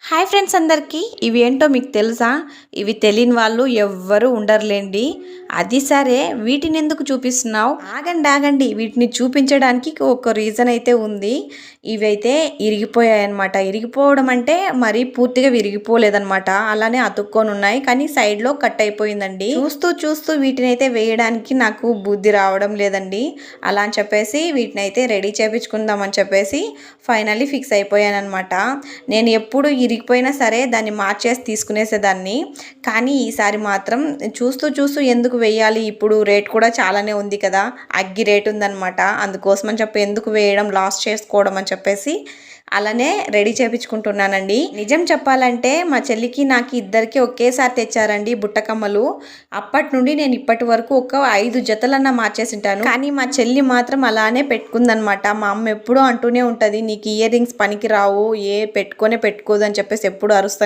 Hi friends అందరికీ ఇవి ఏంటో మీకు తెలుసా? ఇవి తెలియని వాళ్ళు ఎవ్వరూ ఉండరులేండి. అది సరే వీటిని ఎందుకు చూపిస్తున్నావు? ఆగండి ఆగండి, వీటిని చూపించడానికి ఒక రీజన్ అయితే ఉంది. ఇవైతే ఇరిగిపోయాయన్నమాట. ఇరిగిపోవడం అంటే మరీ పూర్తిగా విరిగిపోలేదన్నమాట. అలానే అతుక్కొని ఉన్నాయి, కానీ సైడ్లో కట్ అయిపోయిందండి. చూస్తూ చూస్తూ వీటిని అయితే వేయడానికి నాకు బుద్ధి రావడం లేదండి. అలా అని చెప్పేసి వీటిని అయితే రెడీ చేయించుకుందామని చెప్పేసి ఫైనల్లీ ఫిక్స్ అయిపోయాను అనమాట. నేను ఎప్పుడు ఇరిగిపోయినా సరే దాన్ని మార్చేసి తీసుకునేసేదాన్ని. కానీ ఈసారి మాత్రం చూస్తూ చూస్తూ ఎందుకు వేయాలి, ఇప్పుడు రేట్ కూడా చాలానే ఉంది కదా, అగ్గి రేట్ ఉందన్నమాట. అందుకోసం అని చెప్పి ఎందుకు వేయడం, లాస్ చేసుకోవడం అని చెప్పేసి అలానే రెడీ చేయించుకుంటున్నానండి. నిజం చెప్పాలంటే మా చెల్లికి నాకు ఇద్దరికి ఒకేసారి తెచ్చారండి బుట్టకమ్మలు. అప్పటి నుండి నేను ఇప్పటి వరకు ఒక 5 జతలన్నా మార్చేసింటాను. కానీ మా చెల్లి మాత్రం అలానే పెట్టుకుందనమాట. మా అమ్మ ఎప్పుడూ అంటూనే ఉంటుంది, నీకు ఇయర్ రింగ్స్ పనికి రావు, ఏ పెట్టుకోదు అని చెప్పేసి ఎప్పుడు అరుస్తాను.